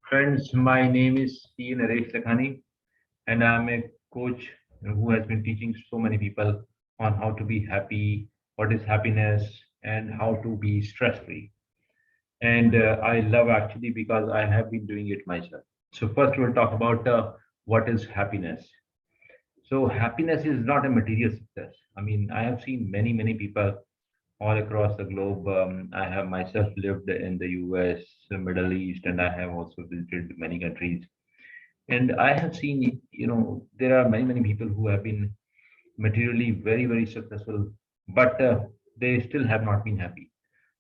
Friends, my name is Naresh Lakhani, and I'm a coach who has been teaching so many people on how to be happy, what is happiness, and how to be stress free. And I love actually because I have been doing it myself. So, first, we'll talk about what is happiness. So, happiness is not a material success. I mean, I have seen many people all across the globe. I have myself lived in the US, the Middle East, and I have also visited many countries. And I have seen, there are many people who have been materially very successful, but they still have not been happy.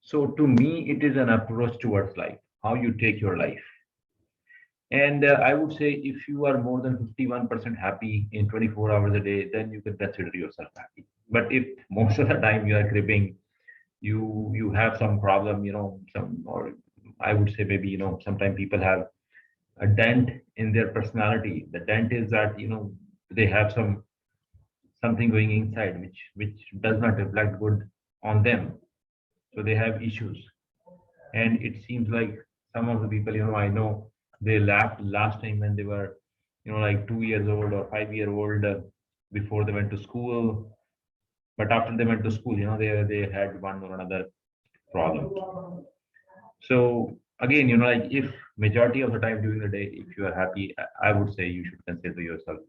So to me, it is an approach towards life, how you take your life. And I would say if you are more than 51% happy in 24 hours a day, then you can consider yourself happy. But if most of the time you are cribbing, you have some problem, some, or I would say maybe, sometimes people have a dent in their personality. The dent is that they have something going inside which does not reflect good on them. So they have issues, and it seems like some of the people I know, they laughed last time when they were like 2 years old or 5 year old before they went to school. But after they went to school, they had one or another problem. So again, like if majority of the time during the day, if you are happy, I would say you should consider yourself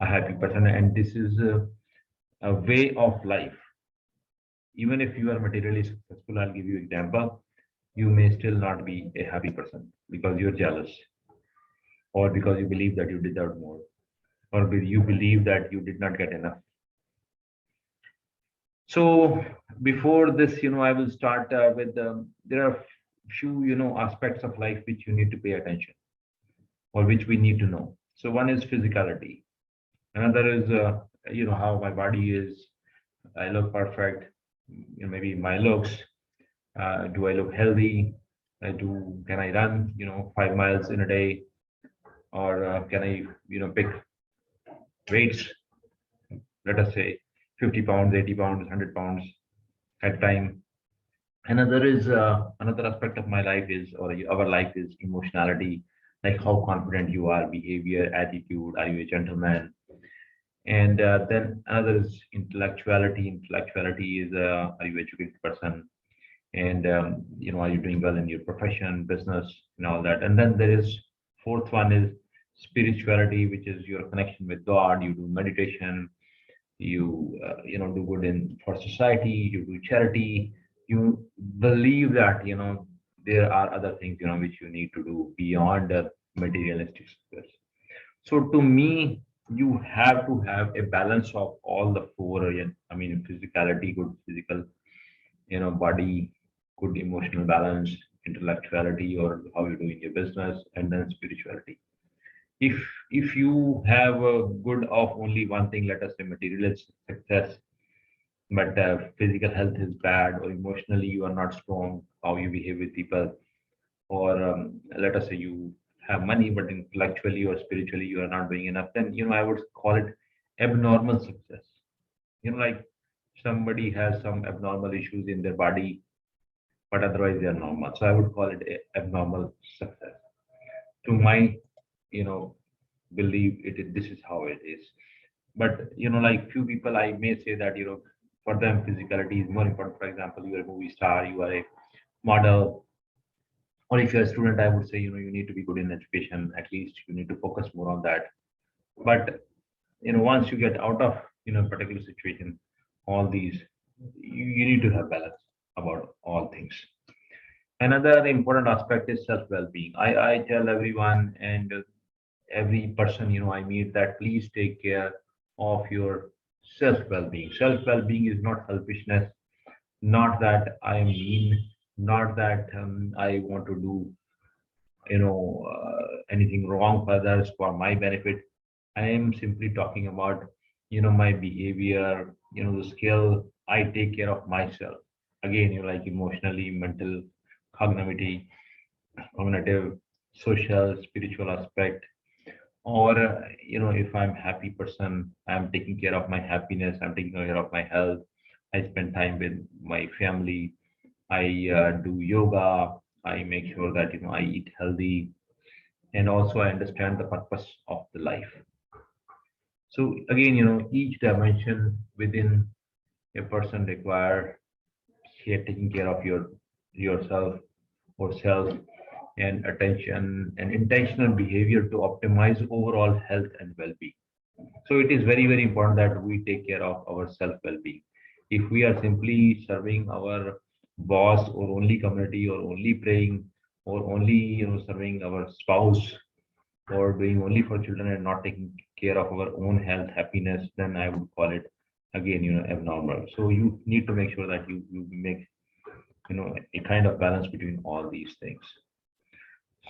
a happy person. And this is a way of life. Even if you are materially successful, I'll give you example. You may still not be a happy person because you're jealous, or because you believe that you deserve more, or you believe that you did not get enough. So before this, I will start with there are few aspects of life which you need to pay attention, or which we need to know. So one is physicality. Another is how my body is. I look perfect. Maybe my looks. Do I look healthy? Can I run 5 miles in a day, or can I pick weights? Let us say 50 pounds, 80 pounds, 100 pounds at a time. Another aspect of my life is, or our life is emotionality, like how confident you are, behavior, attitude. Are you a gentleman? And then another is intellectuality. Intellectuality is, are you educated person? And are you doing well in your profession, business, and all that? And then there is fourth one is spirituality, which is your connection with God. You do meditation, you do good in for society, you do charity, you believe that there are other things which you need to do beyond the materialistic success. So to me, you have to have a balance of all the four. I mean, physicality, good physical, body, good emotional balance, intellectuality, or how you do in your business, and then spirituality. If you have a good of only one thing, let us say material success, but physical health is bad, or emotionally you are not strong, how you behave with people, or let us say you have money, but intellectually or spiritually you are not doing enough, then I would call it abnormal success. Like somebody has some abnormal issues in their body, but otherwise they are normal. So I would call it a abnormal success. To my, you know, believe this is how it is. But like few people, I may say that for them physicality is more important. For example, you are a movie star, you are a model, or if you're a student, I would say you need to be good in education. At least you need to focus more on that. But once you get out of particular situation, all these, you need to have balance about all things. Another important aspect is self well-being. I tell everyone and every person I meet that please take care of your self well-being. Self well-being is not selfishness, not that I am mean, not that I want to do anything wrong for others for my benefit. I am simply talking about my behavior, the skill. I take care of myself. Again, like emotionally, mental, cognitive, cognitive, social, spiritual aspect. Or if I'm happy person, I'm taking care of my happiness. I'm taking care of my health. I spend time with my family. I do yoga. I make sure that I eat healthy, and also I understand the purpose of the life. So again, each dimension within a person require taking care of yourself or self and attention and intentional behavior to optimize overall health and well-being. So it is very, very important that we take care of our self well-being. If we are simply serving our boss or only community or only praying or only serving our spouse or doing only for children and not taking care of our own health, happiness, then I would call it again, abnormal. So you need to make sure that you make a kind of balance between all these things.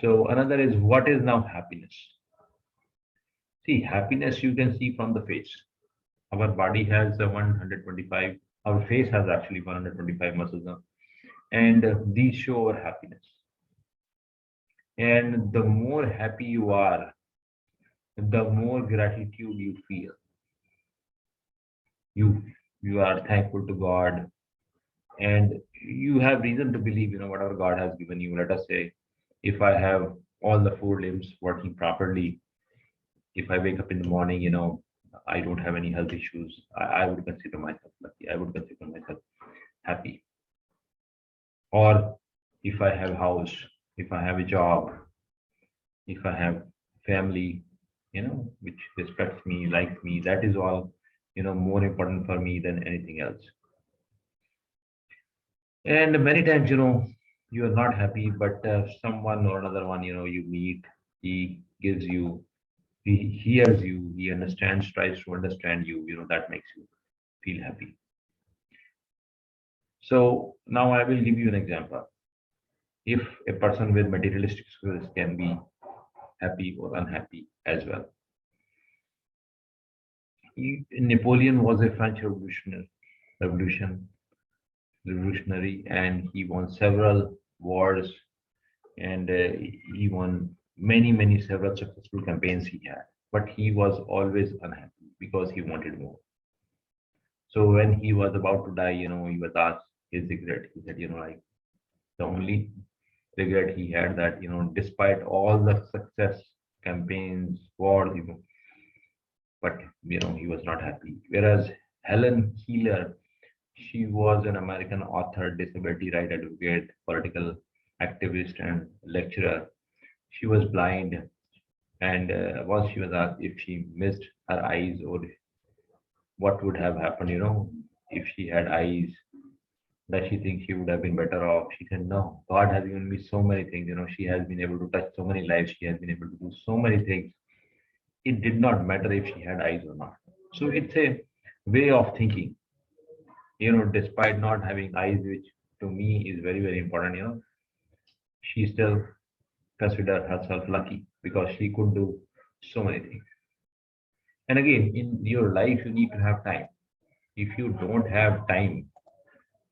So another is, what is now happiness? See, happiness you can see from the face. Our body has 125, our face has actually 125 muscles now, and these show our happiness. And the more happy you are, the more gratitude you feel. You you are thankful to God, and you have reason to believe, whatever God has given you. Let us say, if I have all the four limbs working properly, if I wake up in the morning, I don't have any health issues, I would consider myself lucky. I would consider myself happy. Or if I have house, if I have a job, if I have family, which respects me, likes me, that is all, more important for me than anything else. And many times, you are not happy, but someone or another one, you meet, he gives you, he hears you, he understands, tries to understand you, that makes you feel happy. So now I will give you an example. If a person with materialistic skills can be happy or unhappy as well. Napoleon was a French revolution, revolutionary, and he won several wars, and he won many several successful campaigns he had. But he was always unhappy because he wanted more. So when he was about to die, he was asked his regret. He said, like the only regret he had that, despite all the success, campaigns, wars, but he was not happy. Whereas Helen Keeler, she was an American author, disability right advocate, political activist, and lecturer. She was blind, and once she was asked if she missed her eyes or what would have happened, if she had eyes, does she think she would have been better off? She said, no, God has given me so many things. She has been able to touch so many lives. She has been able to do so many things. It did not matter if she had eyes or not. So it's a way of thinking, despite not having eyes, which to me is very, very important, she still considered herself lucky because she could do so many things. And again, in your life, you need to have time. If you don't have time,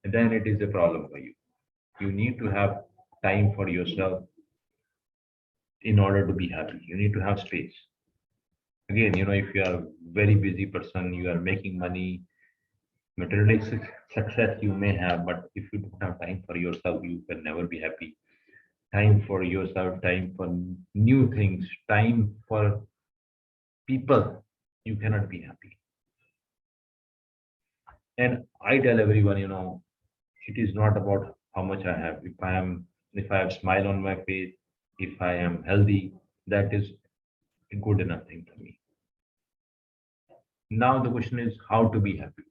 then it is a problem for you. You need to have time for yourself in order to be happy. You need to have space. Again, if you are a very busy person, you are making money, materialistic success you may have, but if you don't have time for yourself, you can never be happy. Time for yourself, time for new things, time for people, you cannot be happy. And I tell everyone, it is not about how much I have. If I have smile on my face, if I am healthy, that is a good enough thing for me. Now the question is how to be happy.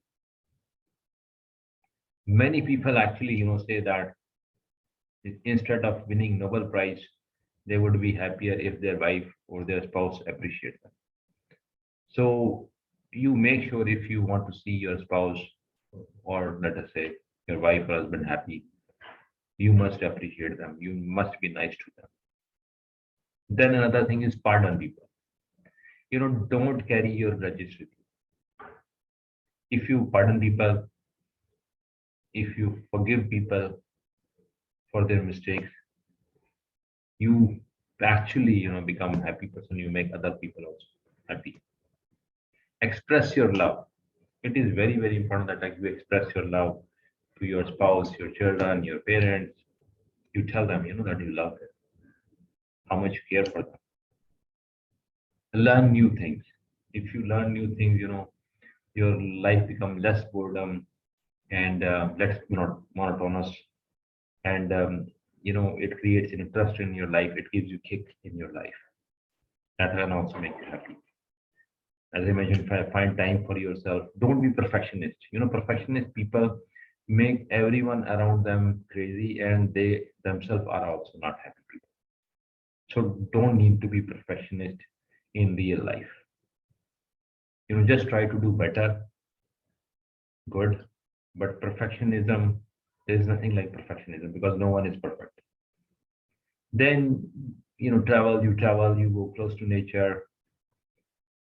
Many people actually, say that instead of winning Nobel Prize, they would be happier if their wife or their spouse appreciate them. So you make sure if you want to see your spouse or let us say your wife or husband happy, you must appreciate them. You must be nice to them. Then another thing is pardon people. Don't carry your grudges with you. If you pardon people, if you forgive people for their mistakes, you actually, become a happy person. You make other people also happy. Express your love. It is very, very important that like you express your love to your spouse, your children, your parents. You tell them, that you love them, how much you care for them. Learn new things. If you learn new things, your life become less boredom and less monotonous, and it creates an interest in your life. It gives you kick in your life. That can also make you happy. As I mentioned, find time for yourself. Don't be perfectionist. Perfectionist people make everyone around them crazy, and they themselves are also not happy people. So don't need to be perfectionist in real life. Just try to do better, good. But perfectionism, there is nothing like perfectionism because no one is perfect. Then travel, you go close to nature.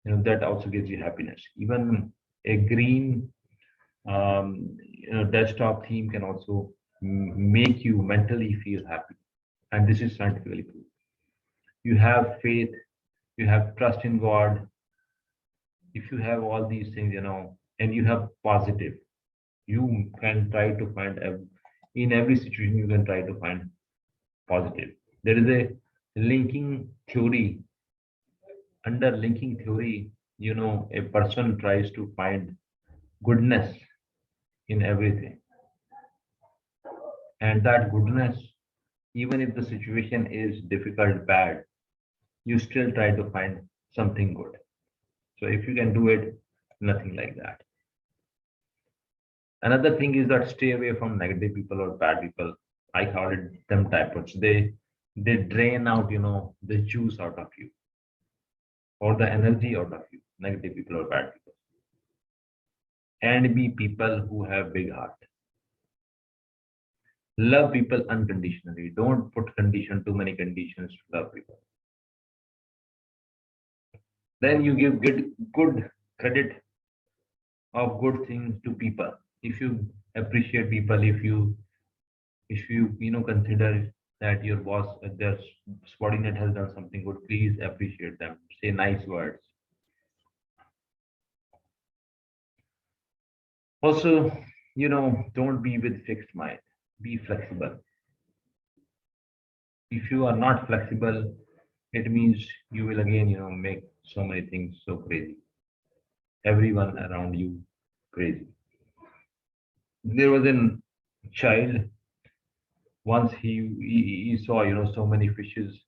That also gives you happiness. Even a green desktop theme can also make you mentally feel happy, and this is scientifically proven. You have faith, you have trust in God. If you have all these things, and you have positive, you can try to find in every situation you can try to find positive. There is a linking theory. Under linking theory, a person tries to find goodness in everything, and that goodness, even if the situation is difficult, bad, you still try to find something good. So if you can do it, nothing like that. Another thing is that stay away from negative people or bad people. I call it them types. They drain out, the juice out of you or the energy out of you. Negative people or bad people, and be people who have big heart. Love people unconditionally. Don't put too many conditions to love people. Then you give good credit of good things to people. If you appreciate people, if you consider that your boss, their subordinate has done something good, please appreciate them. Say nice words. Also, don't be with fixed mind. Be flexible. If you are not flexible, it means you will again, make so many things so crazy. Everyone around you crazy. There was a child once he saw so many fishes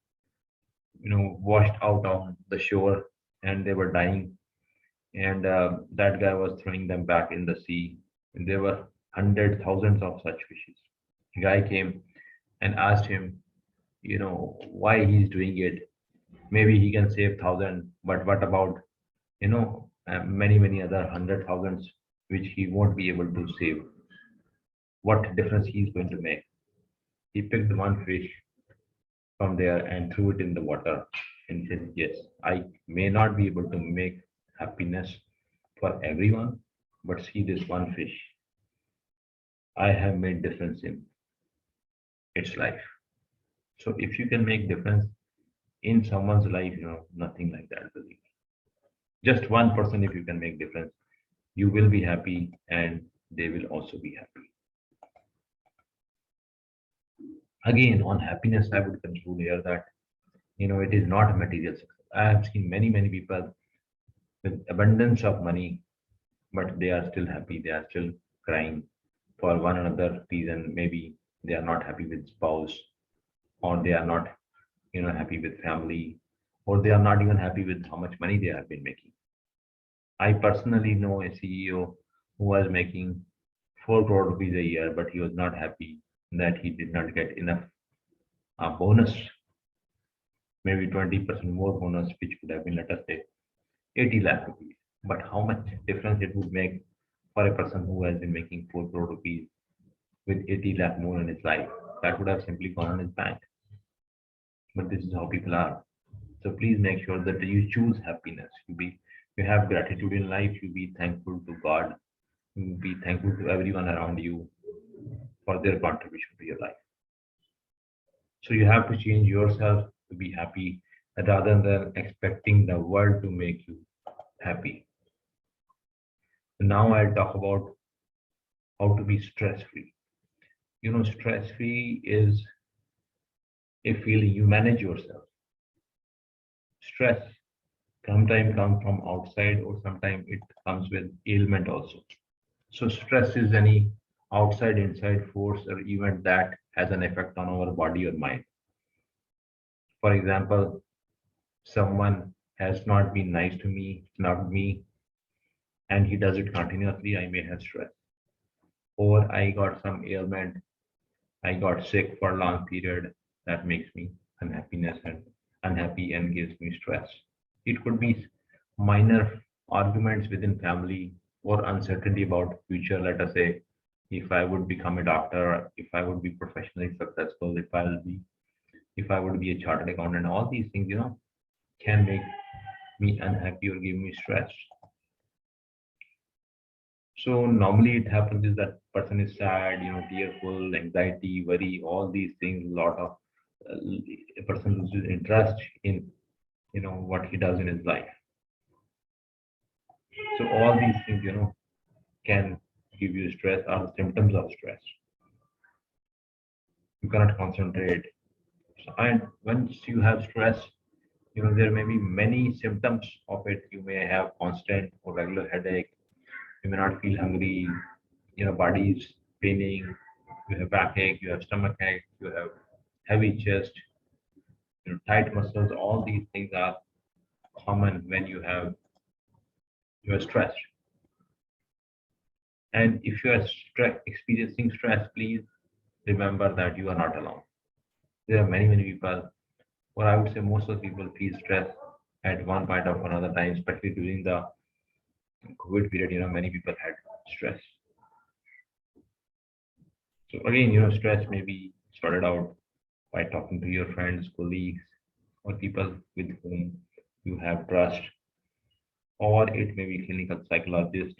washed out on the shore, and they were dying, and that guy was throwing them back in the sea, and there were hundred thousands of such fishes. The guy came and asked him why he's doing it. Maybe he can save thousand, but what about many other hundred thousands which he won't be able to save? What difference he's going to make? He picked one fish from there and threw it in the water and said, yes, I may not be able to make happiness for everyone, but see this one fish. I have made difference in its life. So if you can make difference in someone's life, nothing like that. Believe me. Just one person, if you can make difference, you will be happy and they will also be happy. Again, on happiness, I would conclude here that it is not material success. I have seen many people with abundance of money, but they are still happy. They are still crying for one another reason. Maybe they are not happy with spouse, or they are not, happy with family, or they are not even happy with how much money they have been making. I personally know a CEO who was making 4 crore rupees a year, but he was not happy that he did not get enough bonus, maybe 20% more bonus, which would have been, let us say, 80 lakh rupees. But how much difference it would make for a person who has been making 4 crore rupees with 80 lakh more in his life? That would have simply gone in his bank. But this is how people are. So please make sure that you choose happiness. You have gratitude in life. You be thankful to God. You be thankful to everyone around you for their contribution to your life. So you have to change yourself to be happy rather than expecting the world to make you happy. Now I'll talk about how to be stress free. Stress free is a feeling you manage yourself. Stress Sometimes comes from outside, or sometimes it comes with ailment also. So stress is any outside, inside force or event that has an effect on our body or mind. For example, someone has not been nice to me, snubbed me, and he does it continuously, I may have stress. Or I got some ailment, I got sick for a long period, that makes me unhappiness and unhappy and gives me stress. It could be minor arguments within family or uncertainty about future. Let us say, if I would become a doctor, if I would be professionally successful, if I would be a chartered accountant, all these things, can make me unhappy or give me stress. So normally it happens is that person is sad, tearful, anxiety, worry, all these things. A lot of a person loses interest in what he does in his life. So all these things can give you stress, are the symptoms of stress. You cannot concentrate. So, and once you have stress, there may be many symptoms of it. You may have constant or regular headache. You may not feel hungry. Body is paining. You have backache. You have stomach ache. You have heavy chest. Tight muscles. All these things are common when you are stressed. And if you are experiencing stress, please remember that you are not alone. There are many people, or I would say most of the people, feel stress at one point of another time, especially during the COVID period. Many people had stress. So again, stress may be started out by talking to your friends, colleagues, or people with whom you have trust, or it may be clinical psychologist,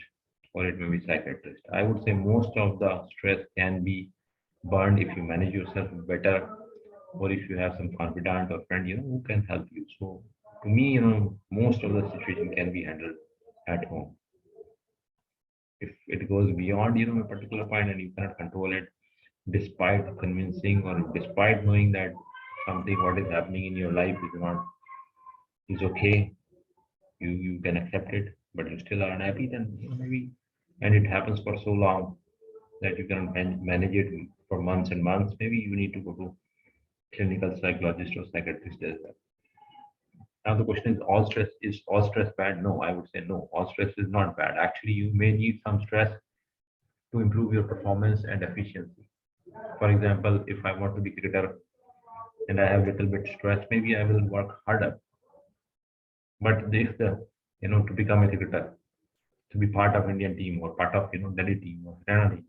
or it may be psychiatrist. I would say most of the stress can be burned if you manage yourself better, or if you have some confidant or friend, who can help you. So to me, most of the situation can be handled at home. If it goes beyond, a particular point and you cannot control it, despite convincing or despite knowing that something what is happening in your life is okay, you can accept it, but you still are unhappy, then maybe, and it happens for so long that you cannot manage it for months and months, maybe you need to go to clinical psychologist or psychiatrist as well. Now the question is all stress bad? No, I would say no. All stress is not bad. Actually, you may need some stress to improve your performance and efficiency. For example, if I want to be cricketer and I have little bit stress, maybe I will work harder. But if to become a cricketer, to be part of Indian team or part of Delhi team or Haryana team.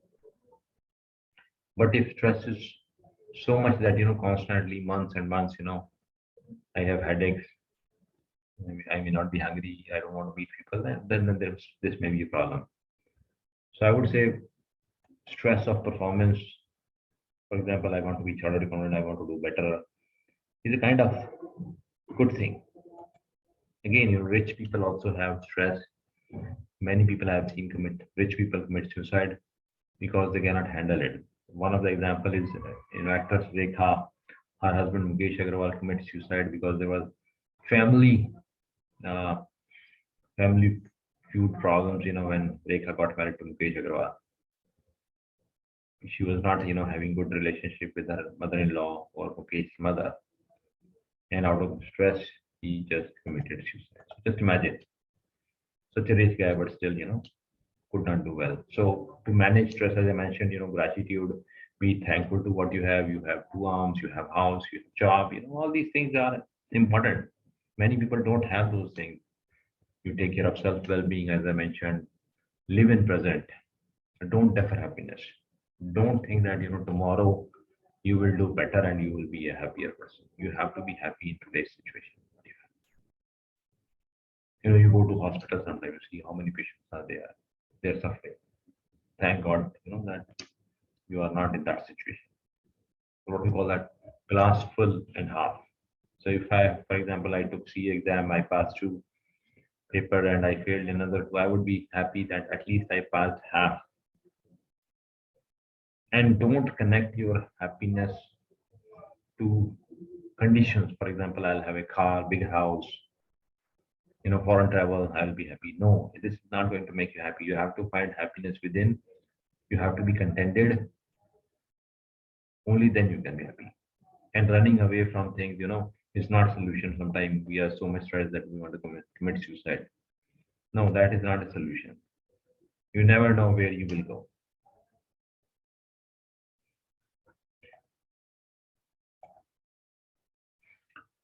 But if stress is so much that constantly months and months, I have headaches, I may not be hungry, I don't want to meet people, then there's this may be a problem. So I would say stress of performance, for example, I want to be chartered accountant, I want to do better, is a kind of good thing. Again, rich people also have stress. Many people I have seen rich people commit suicide because they cannot handle it. One of the example is actress Rekha. Her husband Mukesh Agarwal committed suicide because there was family uh, family feud problems. When Rekha got married to Mukesh Agarwal, she was not having good relationship with her mother-in-law or Mukesh's mother, and out of stress, he just committed suicide. So just imagine such a rich guy, but still could not do well. So to manage stress, as I mentioned, gratitude, be thankful to what you have. You have two arms, you have house, you have job, all these things are important. Many people don't have those things. You take care of self well-being, as I mentioned, live in present, don't defer happiness. Don't think that tomorrow you will do better and you will be a happier person. You have to be happy in today's situation. You go to hospital sometimes, you see how many patients are there. They're suffering. Thank God, that you are not in that situation. What we call that glass full and half. So if I, for example, I took CA exam, I passed two paper and I failed another two, I would be happy that at least I passed half. And don't connect your happiness to conditions. For example, I'll have a car, big house, Foreign travel, I'll be happy. No, this is not going to make you happy. You have to find happiness within. You have to be contented. Only then you can be happy. And running away from things, is not solution. Sometimes we are so much stressed that we want to commit suicide. No, that is not a solution. You never know where you will go.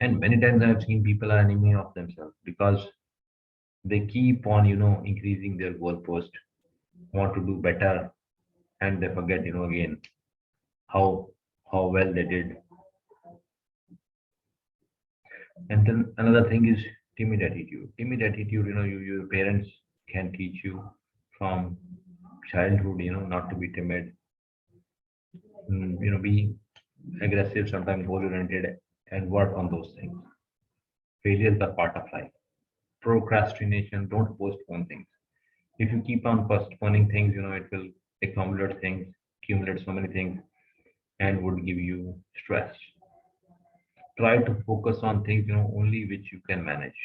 And many times I have seen people are enemy of themselves because they keep on, increasing their goalpost, want to do better, and they forget, again how how well they did. And then another thing is timid attitude. Timid attitude, your parents can teach you from childhood, not to be timid. Be aggressive, sometimes goal oriented, and work on those things. Failures are part of life. Procrastination, don't postpone things. If you keep on postponing things, it will accumulate so many things, and would give you stress. Try to focus on things, only which you can manage.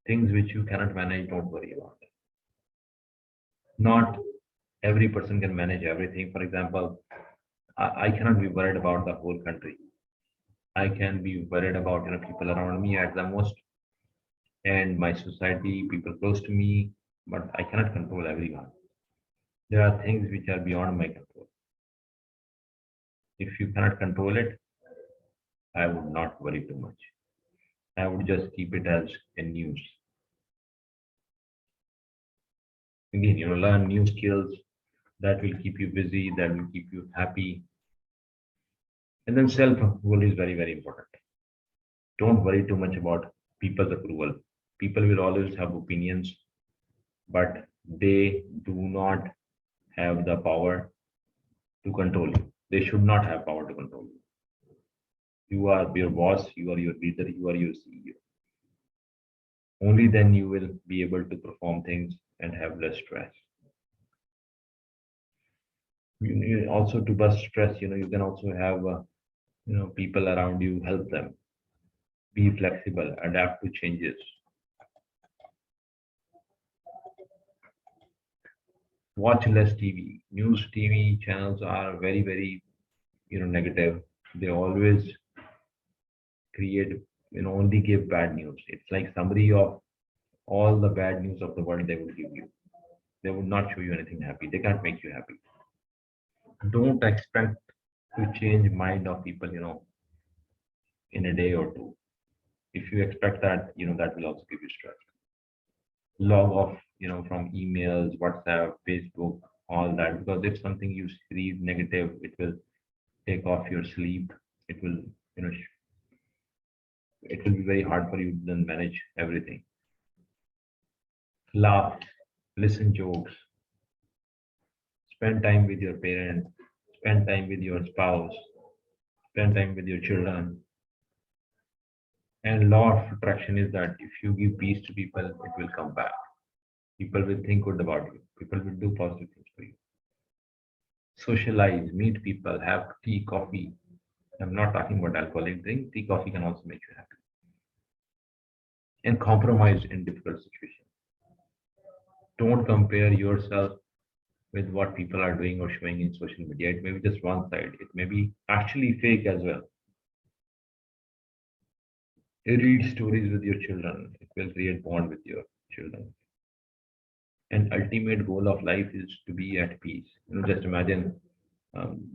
Things which you cannot manage, don't worry about it. Not every person can manage everything. For example, I cannot be worried about the whole country. I can be worried about people around me at the most, and my society, people close to me, but I cannot control everyone. There are things which are beyond my control. If you cannot control it, I would not worry too much. I would just keep it as a news. Again, learn new skills that will keep you busy, that will keep you happy. And then self-approval is very, very important. Don't worry too much about people's approval. People will always have opinions, but they do not have the power to control you. They should not have power to control you. You are your boss, you are your leader, you are your CEO. Only then you will be able to perform things and have less stress. Also to bust stress, you can also have people around you, help them. Be flexible, adapt to changes. Watch less TV. News TV channels are very, very, negative. They always create, only give bad news. It's like summary of all the bad news of the world they will give you. They would not show you anything happy. They can't make you happy. Don't expect to change mind of people, in a day or two. If you expect that, that will also give you stress. Log off, from emails, WhatsApp, Facebook, all that. Because if something you read negative, it will take off your sleep. It will, it will be very hard for you to then manage everything. Laugh, listen jokes, spend time with your parents, spend time with your spouse, spend time with your children. And law of attraction is that if you give peace to people, it will come back. People will think good about you. People will do positive things for you. Socialize, meet people, have tea, coffee. I'm not talking about alcoholic drink. Tea, coffee can also make you happy. And compromise in difficult situations. Don't compare yourself with what people are doing or showing in social media. It may be just one side. It may be actually fake as well. Read stories with your children. It will create bond with your children. And ultimate goal of life is to be at peace. Just imagine um,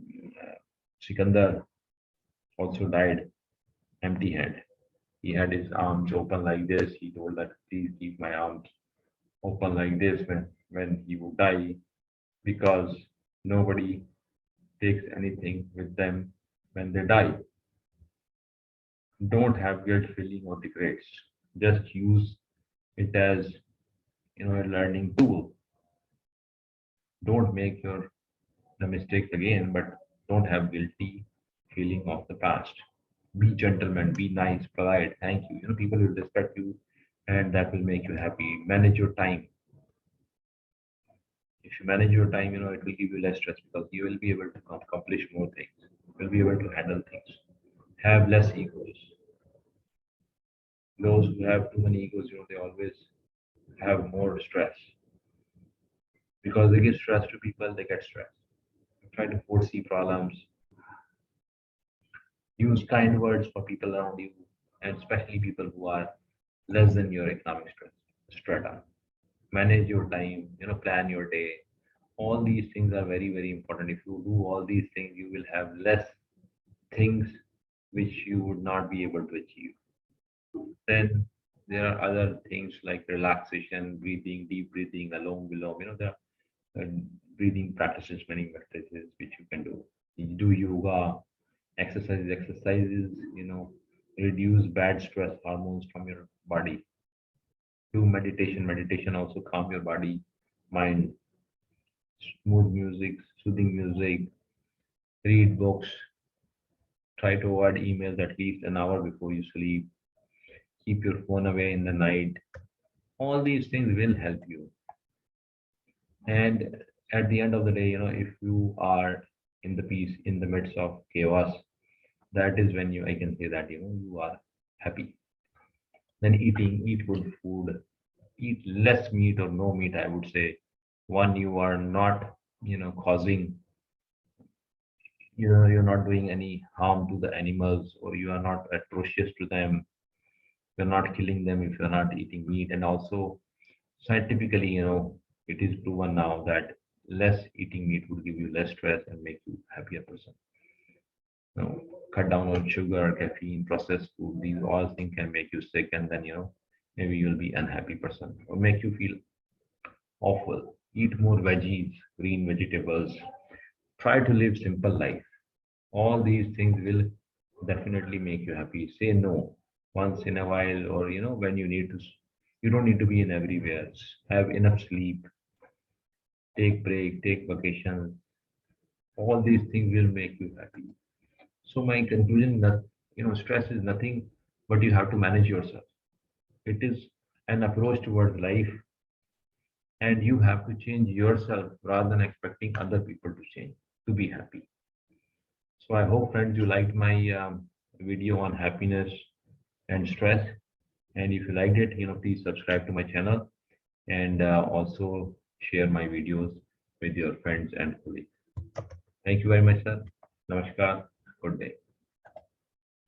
Sikandar also died empty hand. He had his arms open like this. He told that please keep my arms open like this when he would die, because nobody takes anything with them when they die. Don't have guilt feeling or regrets. Just use it as a learning tool. Don't make the mistakes again, but don't have guilty feeling of the past. Be gentleman, be nice, polite, thank you. People will respect you, and that will make you happy. Manage your time. If you manage your time, it will give you less stress because you will be able to accomplish more things. You will be able to handle things. Have less egos. Those who have too many egos, they always have more stress because they give stress to people. They get stressed. Try to foresee problems. Use kind words for people around you, and especially people who are less than your economic strata. Manage your time. Plan your day. All these things are very, very important. If you do all these things, you will have less things which you would not be able to achieve. Then there are other things like relaxation, breathing, deep breathing, alone below. There are breathing practices, many practices which you can do. You do yoga, exercises, reduce bad stress hormones from your body. Do meditation. Meditation also calm your body, mind. Smooth music, soothing music. Read books. Try to avoid emails at least an hour before you sleep. Keep your phone away in the night. All these things will help you. And at the end of the day, if you are in the peace, in the midst of chaos, that is when I can say that, you are happy. Then eat good food, eat less meat or no meat, I would say. One, you are not, causing, you're not doing any harm to the animals, or you are not atrocious to them. You're not killing them if you're not eating meat. And also, scientifically, it is proven now that less eating meat would give you less stress and make you happier person. Cut down on sugar, caffeine, processed food. These all things can make you sick, and then maybe you'll be unhappy person or make you feel awful. Eat more veggies, green vegetables. Try to live simple life. All these things will definitely make you happy. Say no once in a while, or when you need to. You don't need to be in everywhere. Have enough sleep. Take break. Take vacations. All these things will make you happy. So my conclusion that stress is nothing, but you have to manage yourself. It is an approach towards life, and you have to change yourself rather than expecting other people to change to be happy. So I hope, friends, you liked my video on happiness and stress. And if you liked it, please subscribe to my channel, and also share my videos with your friends and colleagues. Thank you very much, sir. Namaskar. Good day.